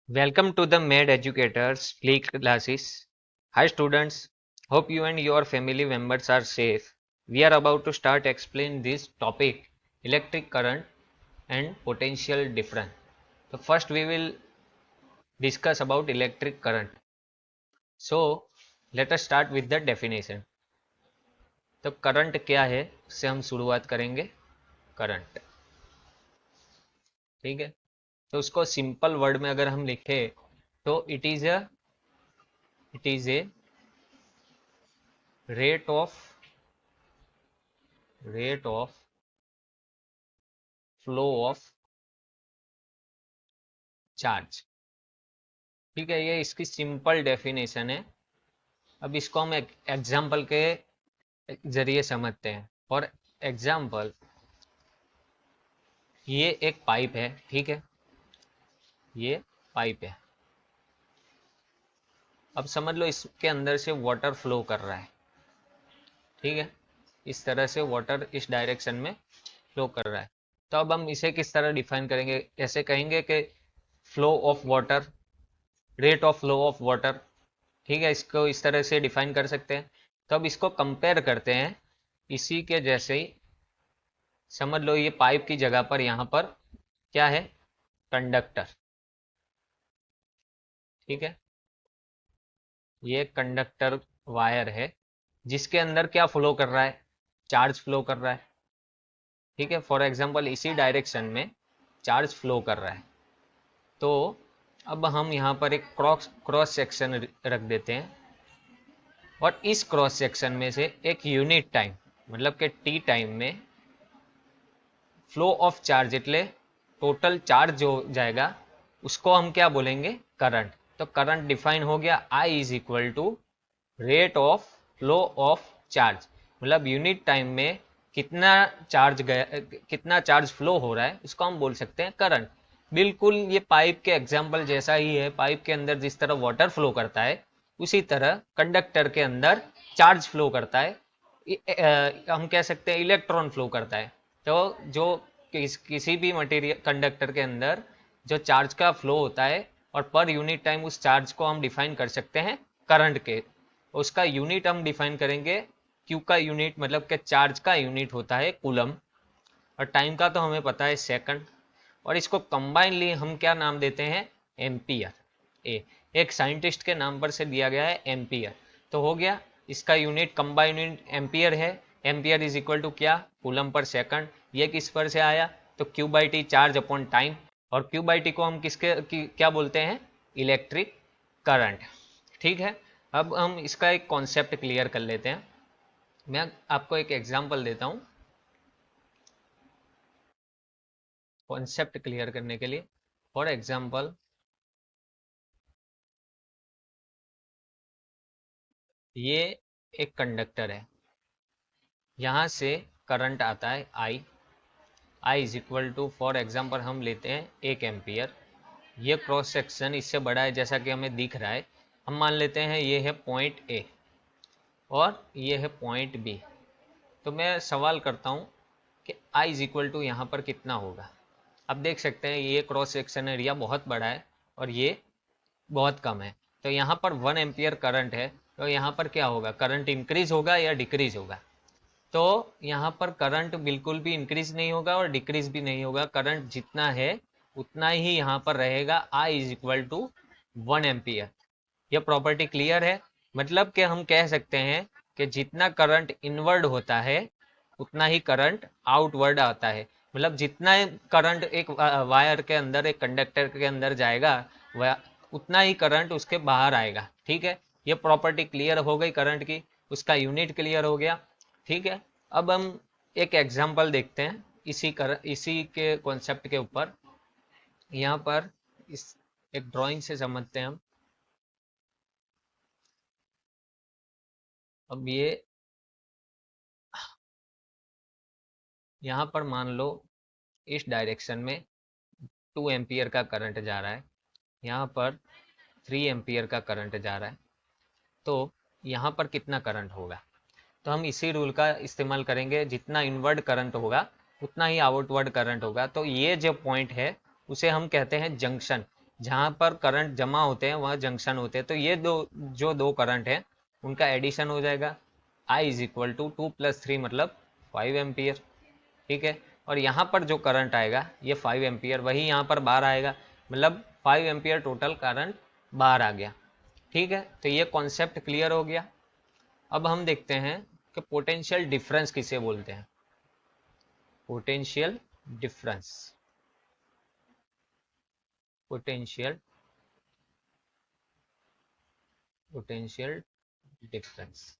Welcome to the Mad Educators Play Classes. Hi students, hope you and your family members are safe. We are about to start explain this topic electric current and potential difference. So first we will discuss about electric current. So let us start with the definition. तो current क्या है उससे हम शुरुआत करेंगे current ठीक है तो उसको सिंपल वर्ड में अगर हम लिखे तो it is a rate of rate of flow of charge ठीक है ये इसकी सिंपल डेफिनेशन है। अब इसको हम एक एग्जाम्पल के जरिए समझते हैं। फॉर एग्जाम्पल ये एक पाइप है ठीक है ये पाइप है। अब समझ लो इसके अंदर से वाटर फ्लो कर रहा है ठीक है इस तरह से वाटर इस डायरेक्शन में फ्लो कर रहा है। तो अब हम इसे किस तरह डिफाइन करेंगे, ऐसे कहेंगे कि flow of water, rate of flow of water ठीक है, इसको इस तरह से डिफाइन कर सकते हैं। तो अब इसको कंपेयर करते हैं इसी के जैसे ही। समझ लो ये पाइप की जगह पर यहाँ पर क्या है, कंडक्टर ठीक है। ये कंडक्टर वायर है जिसके अंदर क्या फ्लो कर रहा है, चार्ज फ्लो कर रहा है ठीक है। फॉर एग्जांपल इसी डायरेक्शन में चार्ज फ्लो कर रहा है। तो अब हम यहाँ पर एक क्रॉस क्रॉस सेक्शन रख देते हैं और इस क्रॉस सेक्शन में से एक यूनिट टाइम मतलब कि टी टाइम में फ्लो ऑफ चार्ज એટલે टोटल चार्ज जो जाएगा उसको हम क्या बोलेंगे, करंट। तो करंट डिफाइन हो गया I is equal to rate of flow of charge, मतलब यूनिट टाइम में कितना चार्ज गया, कितना चार्ज फ्लो हो रहा है उसको हम बोल सकते हैं करंट। बिल्कुल ये पाइप के एग्जाम्पल जैसा ही है। पाइप के अंदर जिस तरह वाटर फ्लो करता है उसी तरह कंडक्टर के अंदर चार्ज फ्लो करता है। हम कह सकते हैं इलेक्ट्रॉन फ्लो करता है। तो जो किसी भी मटेरियल कंडक्टर के अंदर जो चार्ज का फ्लो होता है और पर यूनिट टाइम उस चार्ज को हम डिफाइन कर सकते हैं करंट के। उसका यूनिट हम डिफाइन करेंगे, क्यू का यूनिट मतलब कि चार्ज का यूनिट होता है कूलम और टाइम का तो हमें पता है सेकंड। और इसको कंबाइनली हम क्या नाम देते हैं, एम्पियर। ए एक साइंटिस्ट के नाम पर से दिया गया है एम्पियर। तो हो गया इसका यूनिट कंबाइंड यूनिट एम्पियर है। एम्पियर इज इक्वल टू क्या, कूलम पर सेकंड। ये किस पर से आया, तो Q by T charge upon time. और क्यू बाई टी को हम क्या बोलते हैं, इलेक्ट्रिक करंट ठीक है। अब हम इसका एक कॉन्सेप्ट क्लियर कर लेते हैं। मैं आपको एक एग्जांपल देता हूं कॉन्सेप्ट क्लियर करने के लिए। फॉर एग्जांपल ये एक कंडक्टर है, यहाँ से करंट आता है I is equal to, for example हम लेते हैं 1 एम्पियर। ये क्रॉस सेक्शन इससे बड़ा है जैसा कि हमें दिख रहा है। हम मान लेते हैं ये है पॉइंट ए और ये है पॉइंट बी। तो मैं सवाल करता हूँ कि आई इज इक्वल टू यहाँ पर कितना होगा। अब देख सकते हैं ये क्रॉस सेक्शन एरिया बहुत बड़ा है और ये बहुत कम है। तो यहाँ पर 1 एम्पियर करंट है, तो यहाँ पर क्या होगा, करंट इंक्रीज होगा या डिक्रीज होगा। तो यहाँ पर करंट बिल्कुल भी इंक्रीज नहीं होगा और डिक्रीज भी नहीं होगा। करंट जितना है उतना ही यहाँ पर रहेगा, आई इज इक्वल टू 1 एम्पियर। यह प्रॉपर्टी क्लियर है। मतलब कि हम कह सकते हैं कि जितना करंट इनवर्ड होता है उतना ही करंट आउटवर्ड आता है। मतलब जितना करंट एक वायर के अंदर, एक कंडक्टर के अंदर जाएगा वह उतना ही करंट उसके बाहर आएगा ठीक है। ये प्रॉपर्टी क्लियर हो गई करंट की, उसका यूनिट क्लियर हो गया ठीक है। अब हम एक एग्जांपल देखते हैं इसी के कॉन्सेप्ट के ऊपर। यहाँ पर इस एक ड्राइंग से समझते हैं हम। अब ये यहाँ पर मान लो इस डायरेक्शन में 2 एम्पियर का करंट जा रहा है, यहाँ पर 3 एम्पियर का करंट जा रहा है। तो यहाँ पर कितना करंट होगा, तो हम इसी रूल का इस्तेमाल करेंगे। जितना इनवर्ड करंट होगा उतना ही आउटवर्ड करंट होगा। तो ये जो पॉइंट है उसे हम कहते हैं जंक्शन। जहाँ पर करंट जमा होते हैं वहाँ जंक्शन होते हैं, तो ये दो करंट है उनका एडिशन हो जाएगा। आई इज इक्वल टू 2 + 3 मतलब 5 एम्पियर। ठीक है, और यहाँ पर जो करंट आएगा ये 5 एम्पियर, वही यहाँ पर बाहर आएगा, मतलब 5 एम्पियर टोटल करंट बाहर आ गया। ठीक है, तो ये कॉन्सेप्ट क्लियर हो गया। अब हम देखते हैं कि पोटेंशियल डिफरेंस किसे बोलते हैं। Potential difference, potential potential difference,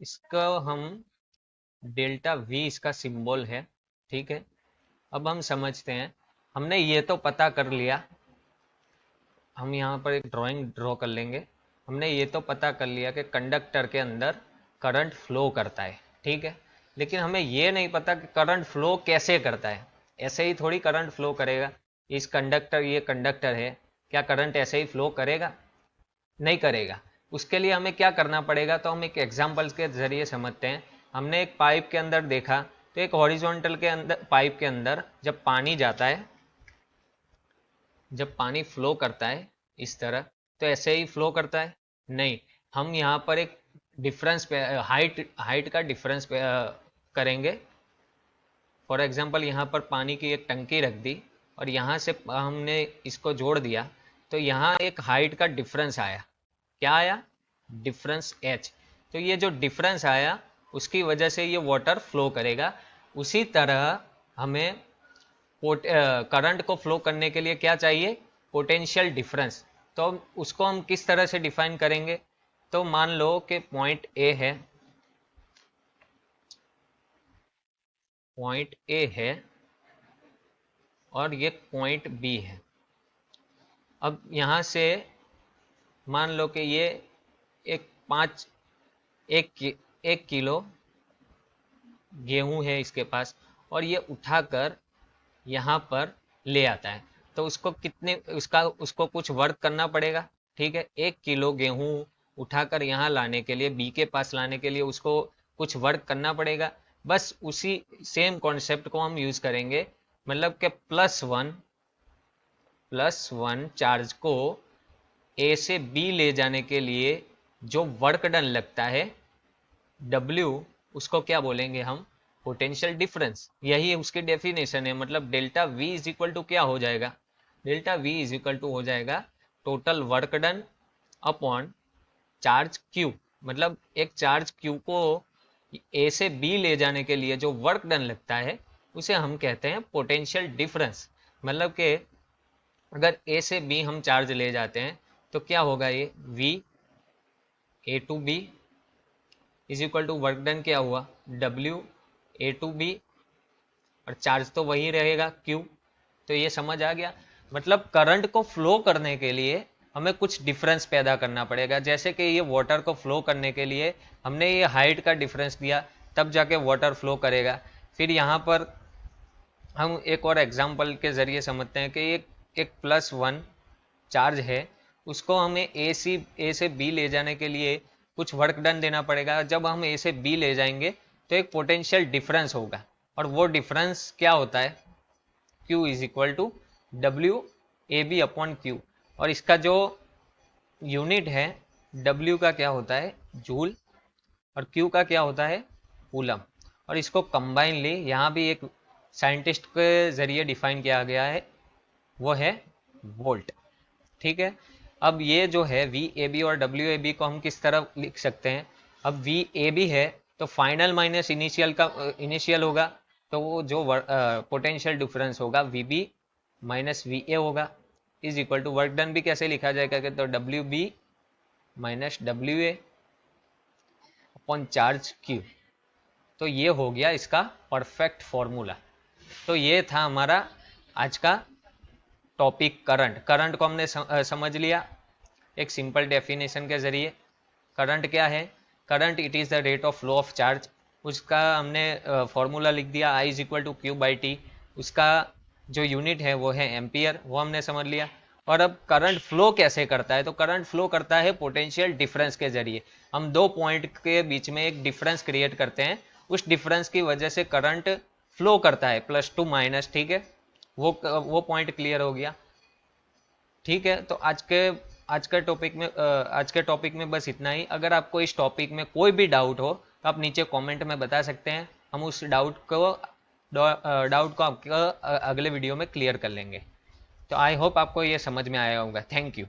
इसका हम डेल्टा वी इसका सिंबल है। ठीक है, अब हम समझते हैं, हमने ये तो पता कर लिया, हम यहाँ पर एक ड्राइंग ड्रॉ कर लेंगे। हमने ये तो पता कर लिया कि कंडक्टर के अंदर करंट फ्लो करता है। ठीक है, लेकिन हमें ये नहीं पता कि करंट फ्लो कैसे करता है। ऐसे ही थोड़ी करंट फ्लो करेगा। इस कंडक्टर, ये कंडक्टर है, क्या करंट ऐसे ही फ्लो करेगा? नहीं करेगा। उसके लिए हमें क्या करना पड़ेगा, तो हम एक एग्जाम्पल के जरिए समझते हैं। हमने एक पाइप के अंदर देखा, तो एक हॉरिजॉन्टल के अंदर, पाइप के अंदर जब पानी जाता है, जब पानी फ्लो करता है इस तरह, तो ऐसे ही फ्लो करता है? नहीं, हम यहाँ पर एक डिफरेंस पे, हाइट हाइट का डिफरेंस पे करेंगे। फॉर एग्जांपल यहाँ पर पानी की एक टंकी रख दी और यहाँ से हमने इसको जोड़ दिया, तो यहाँ एक हाइट का डिफरेंस आया। क्या आया? Difference H. तो ये जो डिफरेंस आया उसकी वजह से ये वाटर फ्लो करेगा। उसी तरह हमें करंट को फ्लो करने के लिए क्या चाहिए? Potential difference. तो उसको हम किस तरह से डिफाइन करेंगे? तो मान लो कि पॉइंट ए है, पॉइंट ए है और ये पॉइंट बी है। अब यहाँ से मान लो कि ये एक पाँच एक, एक किलो गेहूं है इसके पास, और ये उठाकर यहाँ पर ले आता है। तो उसको कितने, उसको कुछ वर्क करना पड़ेगा। ठीक है, 1 किलो गेहूं उठाकर यहाँ लाने के लिए, बी के पास लाने के लिए उसको कुछ वर्क करना पड़ेगा। बस उसी सेम कॉन्सेप्ट को हम यूज करेंगे, मतलब कि +1 चार्ज को ए से बी ले जाने के लिए जो वर्क डन लगता है W, उसको क्या बोलेंगे हम? Potential difference. यही उसकी डेफिनेशन है। मतलब delta V is equal to क्या हो जाएगा? Delta V is equal to हो जाएगा total work done upon charge Q। मतलब एक चार्ज Q को A से B ले जाने के लिए जो वर्क डन लगता है उसे हम कहते हैं पोटेंशियल डिफरेंस। मतलब कि अगर A से B हम चार्ज ले जाते हैं तो क्या होगा? ये V A to B is equal to work done क्या हुआ? W A टू B, और चार्ज तो वही रहेगा Q। तो ये समझ आ गया। मतलब करंट को फ्लो करने के लिए हमें कुछ डिफरेंस पैदा करना पड़ेगा। जैसे कि ये वाटर को फ्लो करने के लिए हमने ये हाइट का डिफरेंस दिया, तब जाके वाटर फ्लो करेगा। फिर यहाँ पर हम एक और एग्जाम्पल के जरिए समझते हैं कि एक +1 चार्ज है, उसको हमें ए से बी ले जाने के लिए कुछ वर्क डन देना पड़ेगा। जब हम ए से बी ले जाएंगे तो एक पोटेंशियल डिफरेंस होगा, और वो डिफरेंस क्या होता है? Q is equal to W A B upon Q. और इसका जो यूनिट है W का क्या होता है? जूल, और Q का क्या होता है? कूलम। और इसको कंबाइनली यहाँ भी एक साइंटिस्ट के जरिए डिफाइन किया गया है, वो है वोल्ट। ठीक है, अब ये जो है वी ए बी और डब्ल्यू ए बी को हम किस तरह लिख सकते हैं? अब वी ए बी है तो फाइनल माइनस इनिशियल का इनिशियल होगा, तो वो जो पोटेंशियल डिफरेंस होगा V B minus V A होगा, is equal to work done भी कैसे लिखा जाएगा? तो W B minus W A upon charge Q. तो ये हो गया इसका परफेक्ट फॉर्मूला। तो ये था हमारा आज का टॉपिक करंट। करंट को हमने समझ लिया एक सिंपल डेफिनेशन के जरिए। करंट क्या है? Current it is the rate of flow of charge. उसका हमने फॉर्मूला लिख दिया, I is equal to Q by T. उसका जो यूनिट है वो है एम्पियर, वो हमने समझ लिया। और अब करंट फ्लो कैसे करता है? तो करंट फ्लो करता है पोटेंशियल डिफरेंस के जरिए। हम दो पॉइंट के बीच में एक डिफरेंस क्रिएट करते हैं, उस डिफरेंस की वजह से करंट फ्लो करता है प्लस टू माइनस, ठीक है, वो पॉइंट क्लियर हो गया। ठीक है, तो आज के टॉपिक में बस इतना ही। अगर आपको इस टॉपिक में कोई भी डाउट हो तो आप नीचे कमेंट में बता सकते हैं, हम उस डाउट को आपके अगले वीडियो में क्लियर कर लेंगे। तो आई होप आपको ये समझ में आया होगा। Thank you.